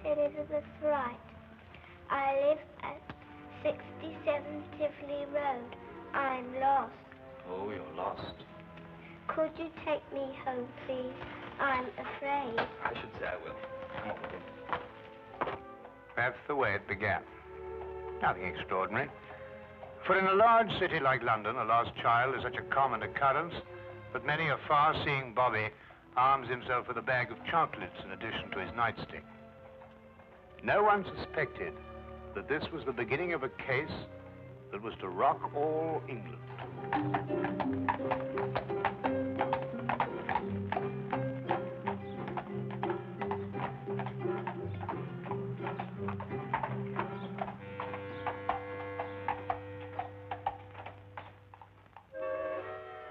Elizabeth Wright. I live at 67 Tivoli Road. I'm lost. Oh, you're lost. Could you take me home, please? I'm afraid. I should say I will. Come on with him. That's the way it began. Nothing extraordinary. For in a large city like London, a lost child is such a common occurrence that many a far-seeing bobby arms himself with a bag of chocolates in addition to his nightstick. No one suspected that this was the beginning of a case that was to rock all England.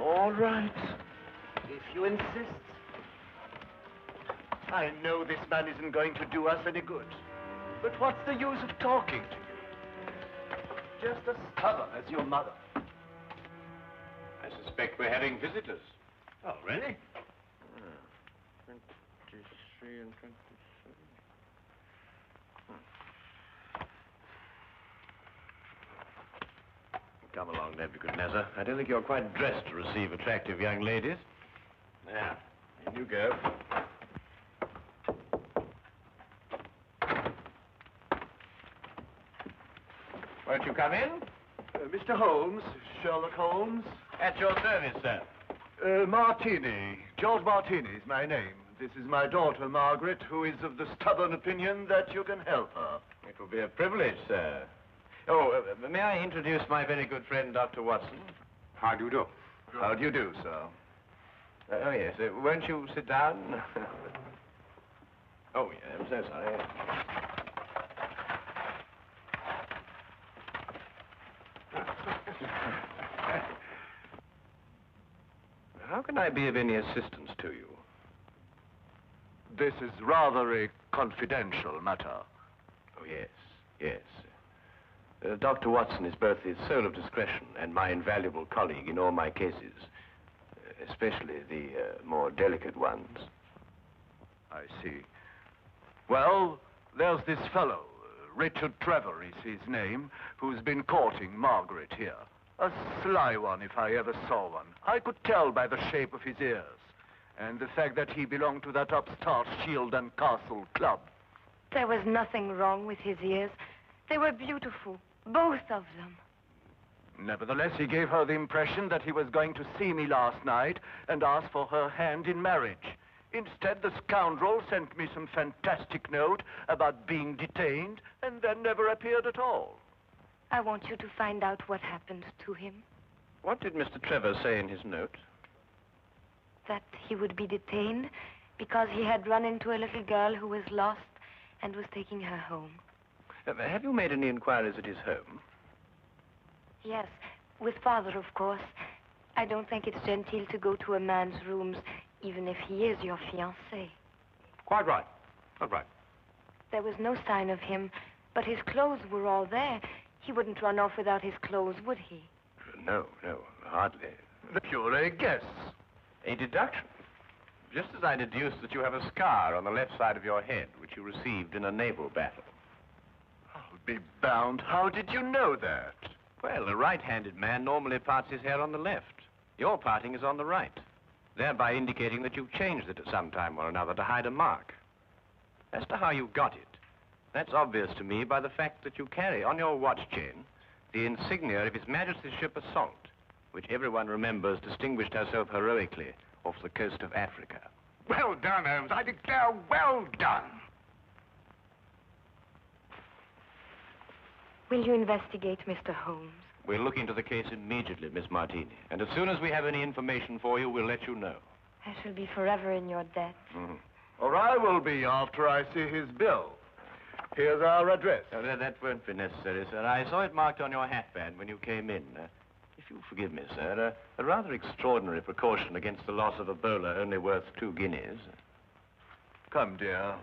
All right, if you insist. I know this man isn't going to do us any good. But what's the use of talking to you? Just as stubborn as your mother. I suspect we're having visitors. Oh, really? 23 and 27. Come along, Nebuchadnezzar. I don't think you're quite dressed to receive attractive young ladies. Now, in you go. Won't you come in? Mr. Holmes, Sherlock Holmes. At your service, sir. Martini. George Martini is my name. This is my daughter, Margaret, who is of the stubborn opinion that you can help her. It will be a privilege, sir. Oh, may I introduce my very good friend, Dr. Watson? How do you do? How do you do, sir? Oh, yes. Won't you sit down? Oh, yeah, I'm so sorry. How can I be of any assistance to you? This is rather a confidential matter. Oh, yes, yes. Dr. Watson is both the soul of discretion and my invaluable colleague in all my cases, especially the more delicate ones. I see. Well, there's this fellow, Richard Trevor is his name, who's been courting Margaret here. A sly one, if I ever saw one. I could tell by the shape of his ears, and the fact that he belonged to that upstart Shield and Castle club. There was nothing wrong with his ears. They were beautiful, both of them. Nevertheless, he gave her the impression that he was going to see me last night and ask for her hand in marriage. Instead, the scoundrel sent me some fantastic note about being detained and then never appeared at all. I want you to find out what happened to him. What did Mr. Trevor say in his note? That he would be detained because he had run into a little girl who was lost and was taking her home. Have you made any inquiries at his home? Yes, with Father, of course. I don't think it's genteel to go to a man's rooms, even if he is your fiancé. Quite right. Quite right. There was no sign of him, but his clothes were all there. He wouldn't run off without his clothes, would he? No, hardly. You're a guess. A deduction. Just as I deduced that you have a scar on the left side of your head, which you received in a naval battle. I'll be bound. How did you know that? Well, a right-handed man normally parts his hair on the left. Your parting is on the right, thereby indicating that you've changed it at some time or another to hide a mark. As to how you got it, that's obvious to me by the fact that you carry on your watch chain the insignia of His Majesty's ship Assault, which everyone remembers distinguished herself heroically off the coast of Africa. Well done, Holmes. I declare, well done. Will you investigate, Mr. Holmes? We'll look into the case immediately, Miss Martini. And as soon as we have any information for you, we'll let you know. I shall be forever in your debt. Mm-hmm. Or I will be after I see his bill. Here's our address. Oh, that won't be necessary, sir. I saw it marked on your hatband when you came in. If you'll forgive me, sir, a rather extraordinary precaution against the loss of a bowler only worth 2 guineas. Come, dear.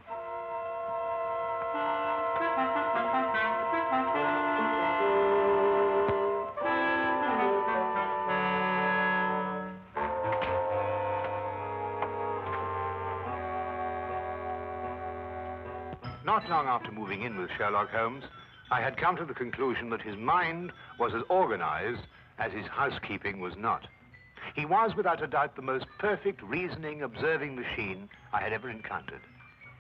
Not long after moving in with Sherlock Holmes, I had come to the conclusion that his mind was as organized as his housekeeping was not. He was, without a doubt, the most perfect reasoning, observing machine I had ever encountered.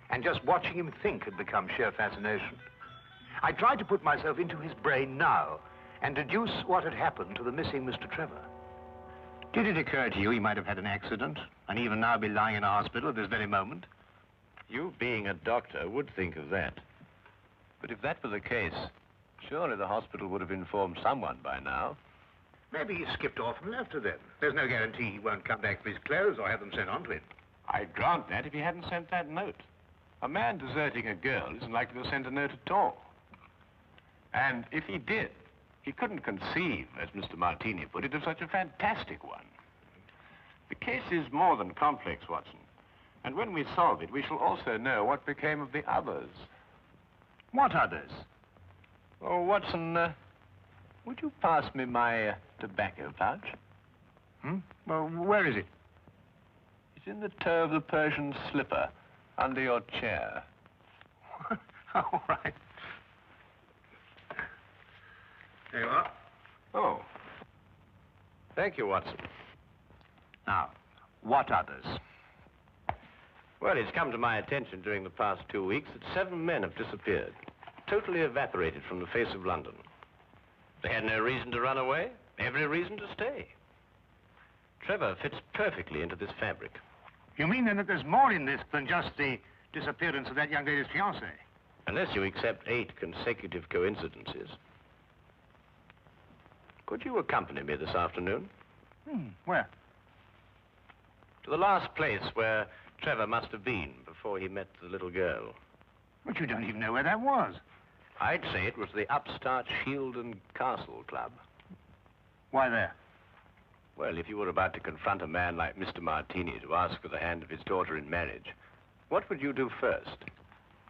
And just watching him think had become sheer fascination. I tried to put myself into his brain now and deduce what had happened to the missing Mr. Trevor. Did it occur to you he might have had an accident and even now be lying in a hospital at this very moment? You, being a doctor, would think of that. But if that were the case, surely the hospital would have informed someone by now. Maybe he skipped off and left her then. There's no guarantee he won't come back for his clothes or have them sent on to him. I'd grant that if he hadn't sent that note. A man deserting a girl isn't likely to send a note at all. And if he did, he couldn't conceive, as Mr. Martini put it, of such a fantastic one. The case is more than complex, Watson. And when we solve it, we shall also know what became of the others. What others? Oh, Watson, would you pass me my tobacco pouch? Well, where is it? It's in the toe of the Persian slipper, under your chair. All right. There you are. Oh. Thank you, Watson. Now, what others? Well, it's come to my attention during the past 2 weeks that 7 men have disappeared, totally evaporated from the face of London. They had no reason to run away, every reason to stay. Trevor fits perfectly into this fabric. You mean then that there's more in this than just the disappearance of that young lady's fiancé? Unless you accept 8 consecutive coincidences. Could you accompany me this afternoon? Where? To the last place where Trevor must have been before he met the little girl. But you don't even know where that was. I'd say it was the upstart Shield and Castle Club. Why there? Well, if you were about to confront a man like Mr. Martini to ask for the hand of his daughter in marriage, what would you do first?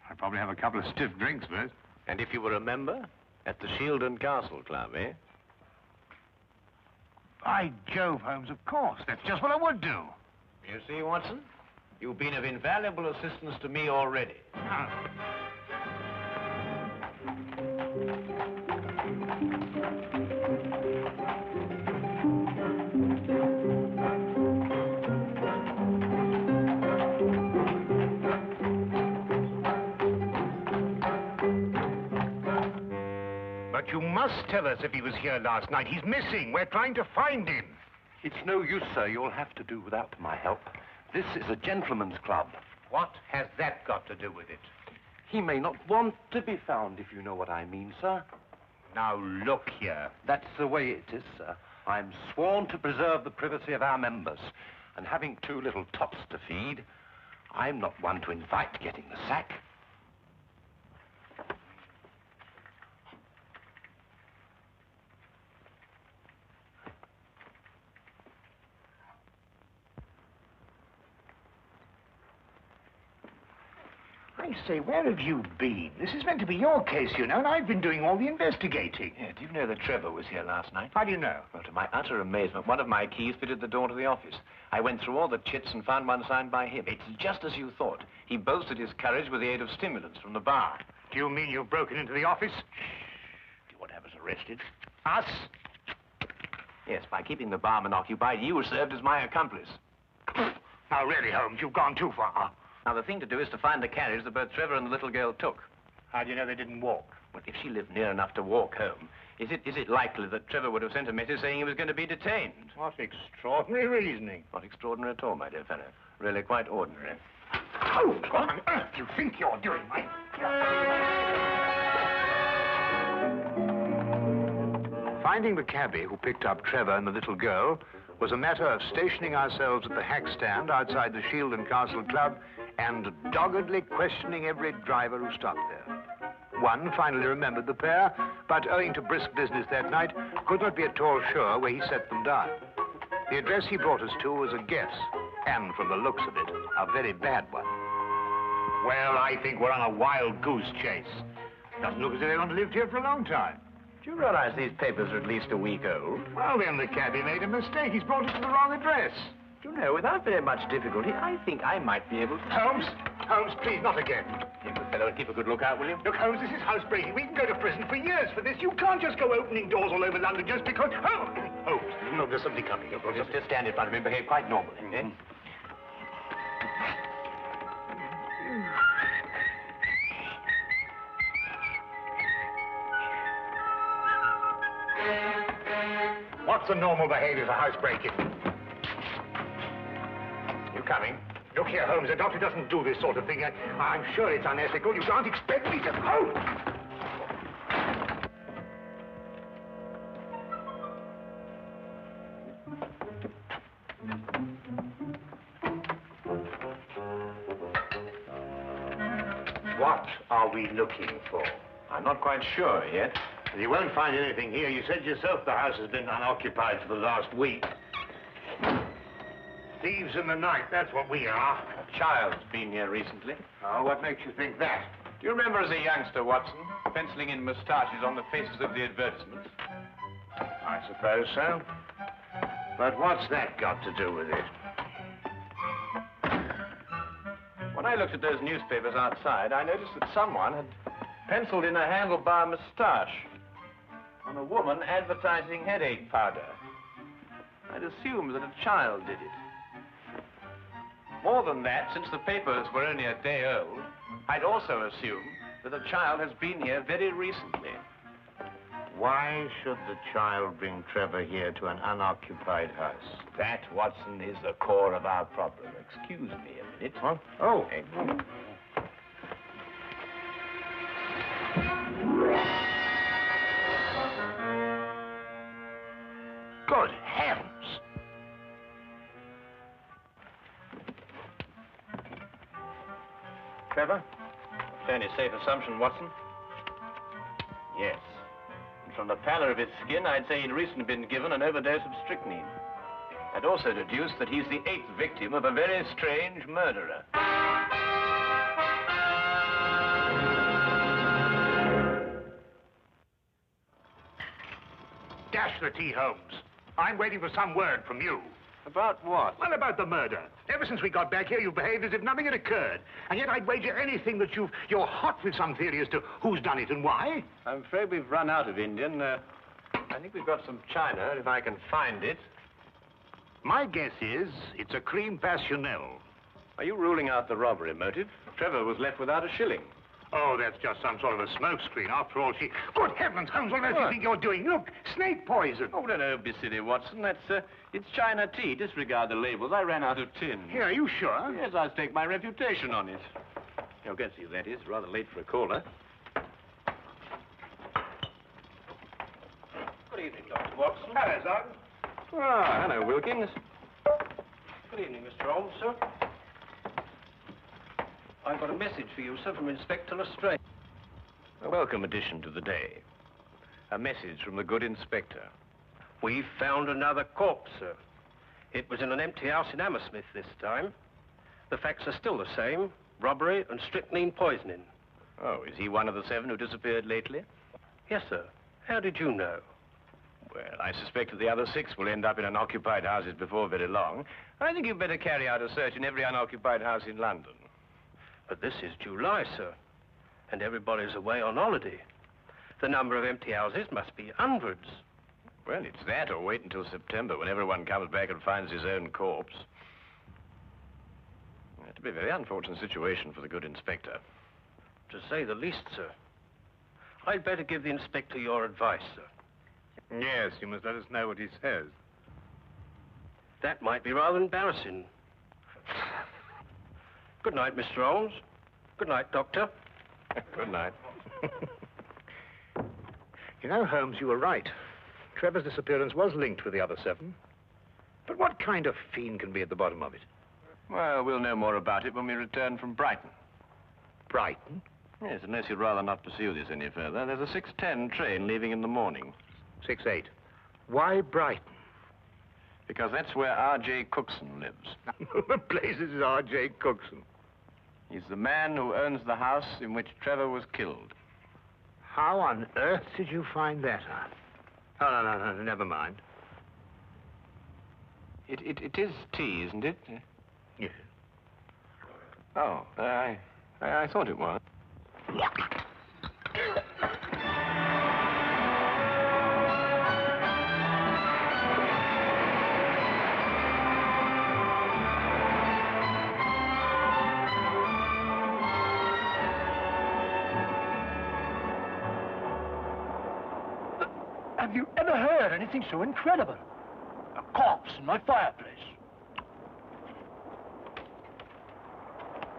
I'd probably have a couple of stiff drinks first. And if you were a member? At the Shield and Castle Club, eh? By Jove, Holmes, of course. That's just what I would do. You see, Watson? You've been of invaluable assistance to me already. But you must tell us if he was here last night. He's missing. We're trying to find him. It's no use, sir. You'll have to do without my help. This is a gentleman's club. What has that got to do with it? He may not want to be found, if you know what I mean, sir. Now, look here. That's the way it is, sir. I'm sworn to preserve the privacy of our members. And having 2 little tots to feed, I'm not one to invite getting the sack. I say, where have you been? This is meant to be your case, you know, and I've been doing all the investigating. Yeah, do you know that Trevor was here last night? How do you know? Well, to my utter amazement, one of my keys fitted the door to the office. I went through all the chits and found one signed by him. It's just as you thought. He boasted his courage with the aid of stimulants from the bar. Do you mean you've broken into the office? Do you want to have us arrested? Us? Yes, by keeping the barman occupied, you served as my accomplice. Now, really, Holmes, you've gone too far. Now, the thing to do is to find the carriage that both Trevor and the little girl took. How do you know they didn't walk? Well, if she lived near enough to walk home, is it likely that Trevor would have sent a message saying he was going to be detained? What extraordinary reasoning. Not extraordinary at all, my dear fellow. Really quite ordinary. Oh, what on earth do you think you're doing, Mike? Finding the cabbie who picked up Trevor and the little girl was a matter of stationing ourselves at the hack stand outside the Shield and Castle Club and doggedly questioning every driver who stopped there. One finally remembered the pair, but owing to brisk business that night, could not be at all sure where he set them down. The address he brought us to was a guess, and from the looks of it, a very bad one. Well, I think we're on a wild goose chase. Doesn't look as if they want to live here for a long time. Do you realize these papers are at least a week old? Well, then the cabbie made a mistake. He's brought us to the wrong address. Do you know, without very much difficulty, I think I might be able to... Holmes, Holmes, please, not again. You good fellow, keep a good lookout, will you? Look, Holmes, this is housebreaking. We can go to prison for years for this. You can't just go opening doors all over London just because... Oh, Holmes, no, there's somebody coming. Just stand in front of him and behave quite normally, eh? What's the normal behavior for housebreaking? You coming? Look here, Holmes, the doctor doesn't do this sort of thing. I'm sure it's unethical. You can't expect me to... Holmes! What are we looking for? I'm not quite sure yet. You won't find anything here. You said yourself the house has been unoccupied for the last week. Thieves in the night, that's what we are. A child's been here recently. Oh, what makes you think that? Do you remember as a youngster, Watson, penciling in moustaches on the faces of the advertisements? I suppose so. But what's that got to do with it? When I looked at those newspapers outside, I noticed that someone had penciled in a handlebar moustache on a woman advertising headache powder. I'd assumed that a child did it. More than that, since the papers were only a day old, I'd also assumed that a child has been here very recently. Why should the child bring Trevor here to an unoccupied house? That, Watson, is the core of our problem. Excuse me a minute. Huh? Oh. Good heavens! Trevor? Fairly safe assumption, Watson. Yes. And from the pallor of his skin, I'd say he'd recently been given an overdose of strychnine. I'd also deduce that he's the 8th victim of a very strange murderer. Dash the tea, Holmes. I'm waiting for some word from you. About what? Well, about the murder. Ever since we got back here, you've behaved as if nothing had occurred. And yet I'd wager anything that you're hot with some theory as to who's done it and why. I'm afraid we've run out of Indian. I think we've got some China, if I can find it. My guess is it's a cream passionnel. Are you ruling out the robbery motive? Trevor was left without a shilling. Oh, that's just some sort of a smokescreen. After all, she... Good heavens, Holmes, what do you think you're doing? Look, snake poison. Oh, no, be silly, Watson. It's China tea. Disregard the labels. I ran out of tin. Here, are you sure? Yes, I'll stake my reputation on it. You'll get you, that is. Rather late for a caller. Good evening, Dr. Watson. Hello, Sergeant. Ah, hello, Wilkins. Good evening, Mr. Holmes, sir. I've got a message for you, sir, from Inspector Lestrade. A welcome addition to the day. A message from the good inspector. We've found another corpse, sir. It was in an empty house in Hammersmith this time. The facts are still the same. Robbery and strychnine poisoning. Oh, is he one of the 7 who disappeared lately? Yes, sir. How did you know? Well, I suspect that the other 6 will end up in unoccupied houses before very long. I think you'd better carry out a search in every unoccupied house in London. But this is July, sir, and everybody's away on holiday. The number of empty houses must be hundreds. Well, it's that, or wait until September, when everyone comes back and finds his own corpse. It'd be a very unfortunate situation for the good inspector. To say the least, sir. I'd better give the inspector your advice, sir. Yes, you must let us know what he says. That might be rather embarrassing. Good night, Mr. Holmes. Good night, Doctor. Good night. You know, Holmes, you were right. Trevor's disappearance was linked with the other 7. But what kind of fiend can be at the bottom of it? Well, we'll know more about it when we return from Brighton. Brighton? Yes, unless you'd rather not pursue this any further. There's a 6:10 train leaving in the morning. 6:08. Why Brighton? Because that's where R.J. Cookson lives. The place is R.J. Cookson. He's the man who owns the house in which Trevor was killed. How on earth did you find that out? Oh, no, never mind. It is tea, isn't it? Yes. Oh, I thought it was. Have you ever heard anything so incredible? A corpse in my fireplace.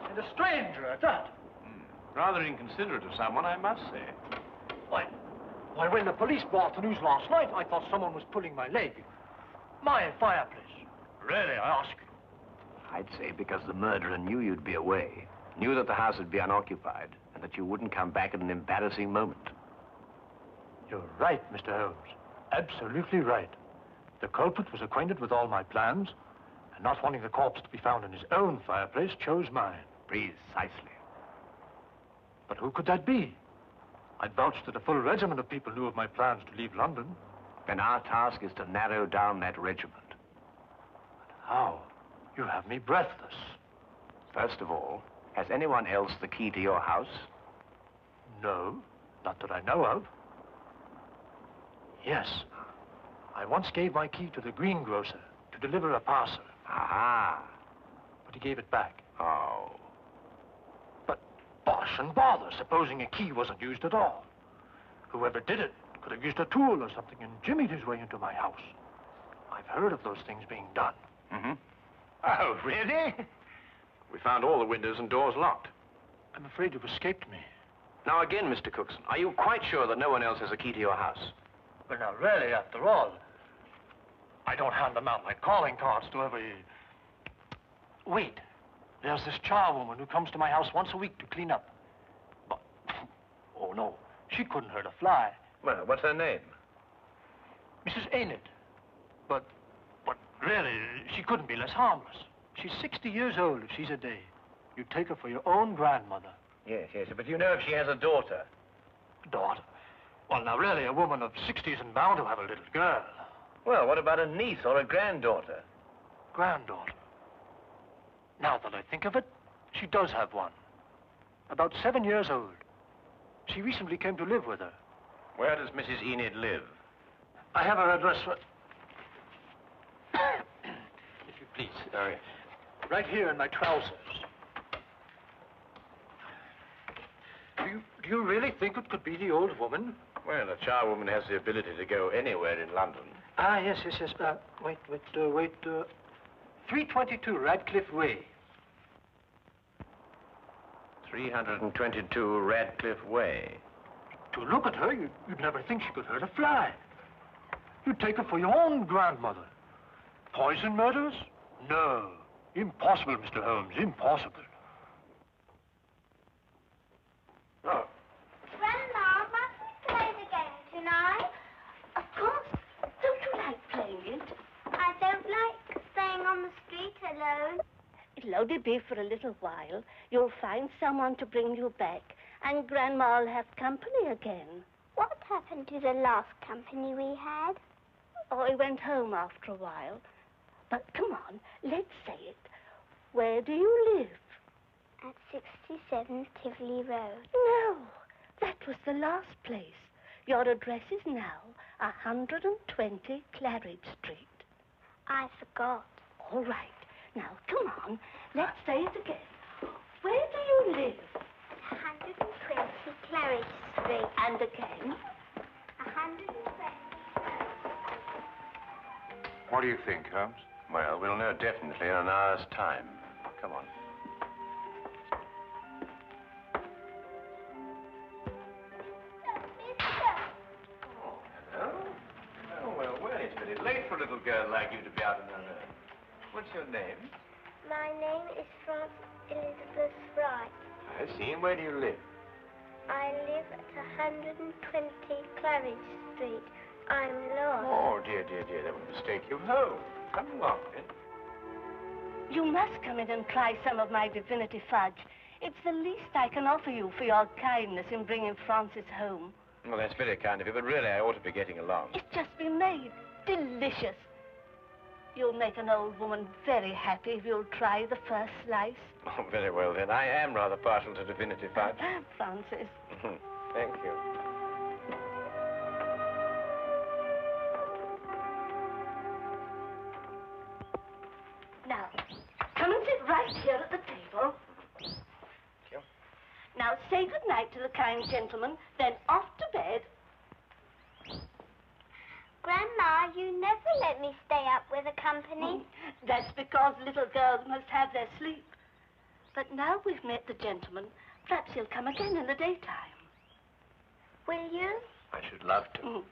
And a stranger at that. Rather inconsiderate of someone, I must say. Why, when the police brought the news last night, I thought someone was pulling my leg. My fireplace. Really, I ask you. I'd say because the murderer knew you'd be away, knew that the house would be unoccupied, and that you wouldn't come back at an embarrassing moment. You're right, Mr. Holmes. Absolutely right. The culprit was acquainted with all my plans, and not wanting the corpse to be found in his own fireplace, chose mine. Precisely. But who could that be? I'd vouched that a full regiment of people knew of my plans to leave London. Then our task is to narrow down that regiment. But how? You have me breathless. First of all, has anyone else the key to your house? No, not that I know of. Yes. I once gave my key to the greengrocer to deliver a parcel. Aha. But he gave it back. Oh. But bosh and bother, supposing a key wasn't used at all. Whoever did it could have used a tool or something and jimmied his way into my house. I've heard of those things being done. Mm-hmm. Oh, really? We found all the windows and doors locked. I'm afraid you've escaped me. Now again, Mr. Cookson, are you quite sure that no one else has a key to your house? Well, now, really, after all, I don't hand them out like calling cards to every... Wait. There's this charwoman who comes to my house once a week to clean up. But, oh, no, she couldn't hurt a fly. Well, what's her name? Mrs. Enid. But really, she couldn't be less harmless. She's 60 years old if she's a day. You take her for your own grandmother. Yes, but you know if she has a daughter? Daughter? Well, now, really, a woman of 60 isn't bound to have a little girl. Well, what about a niece or a granddaughter? Granddaughter. Now that I think of it, she does have one. About 7 years old. She recently came to live with her. Where does Mrs. Enid live? I have her address for... If you please. Sorry. Right here in my trousers. Do you really think it could be the old woman? Well, a charwoman has the ability to go anywhere in London. Ah, yes. Wait. 322 Radcliffe Way. 322 Radcliffe Way. To look at her, you'd never think she could hurt a fly. You'd take her for your own grandmother. Poison murders? No. Impossible, Mr. Holmes, impossible. Oh. Grandma, must we play the game tonight? Of course. Don't you like playing it? I don't like staying on the street alone. It'll only be for a little while. You'll find someone to bring you back, and Grandma'll have company again. What happened to the last company we had? Oh, he went home after a while. But come on, let's say it. Where do you live? At 67 Tivoli Road. No, that was the last place. Your address is now 120 Claridge Street. I forgot. All right. Now, come on. Let's say it again. Where do you live? 120 Claridge Street. And again? 120. What do you think, Holmes? Well, we'll know definitely in an hour's time. Come on. It's very late for a little girl like you to be out on her own. What's your name? My name is Frances Elizabeth Wright. I see. And where do you live? I live at 120 Claridge Street. I'm lost. Oh, dear. That would mistake you home. Come along, then. You must come in and try some of my divinity fudge. It's the least I can offer you for your kindness in bringing Francis home. Well, that's very kind of you, but really I ought to be getting along. It's just been made. Delicious. You'll make an old woman very happy if you'll try the first slice. Oh, very well, then. I am rather partial to divinity fudge. Francis. Thank you. Now, come and sit right here at the table. Thank you. Now, say good night to the kind gentleman, then off to bed. Grandma, you never let me stay up with the company. That's because little girls must have their sleep. But now we've met the gentleman, perhaps he'll come again in the daytime. Will you? I should love to.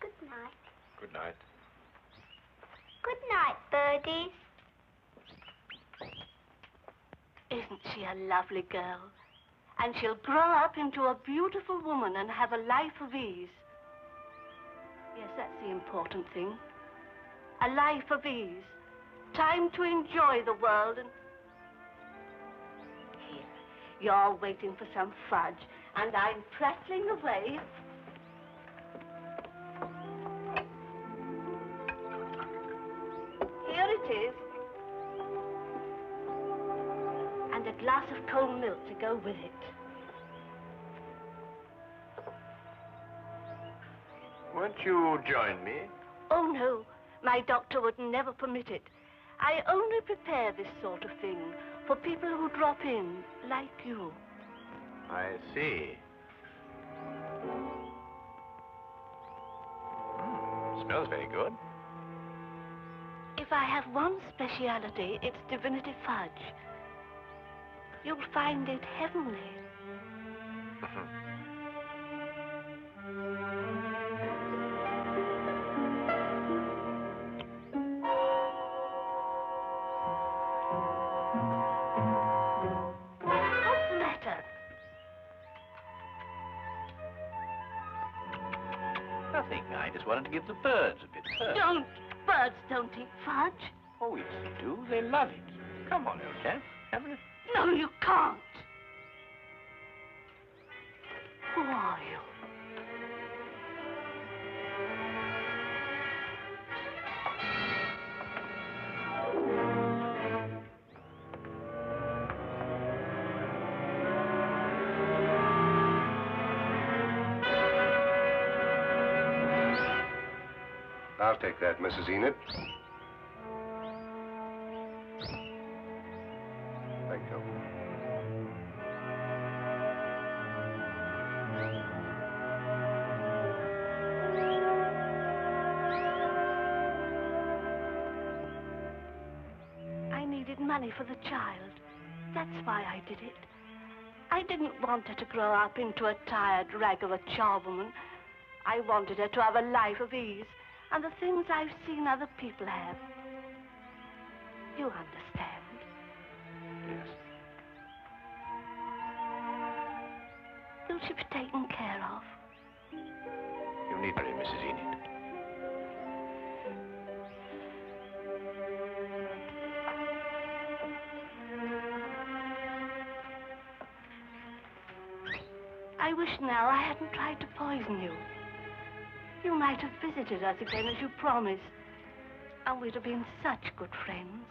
Good night. Good night. Good night, birdies. Isn't she a lovely girl? And she'll grow up into a beautiful woman and have a life of ease. Yes, that's the important thing. A life of ease. Time to enjoy the world and... Here, you're waiting for some fudge, and I'm prattling away. Here it is. And a glass of cold milk to go with it. Won't you join me? Oh, no. My doctor would never permit it. I only prepare this sort of thing for people who drop in, like you. I see. Smells very good. If I have one speciality, it's divinity fudge. You'll find it heavenly. What's the matter? Nothing. I just wanted to give the birds a bit first. Don't. Birds don't eat fudge. Oh, yes, they do. They love it. Come on, old chap. Have a... No, you can't. Who are you? I'll take that, Mrs. Enid. Thank you. I needed money for the child. That's why I did it. I didn't want her to grow up into a tired rag of a charwoman. I wanted her to have a life of ease and the things I've seen other people have. You understand? Yes. Will she be taken care of? You need her, Mrs. Enid. I wish now I hadn't tried to poison you. You might have visited us again as you promised, and we'd have been such good friends.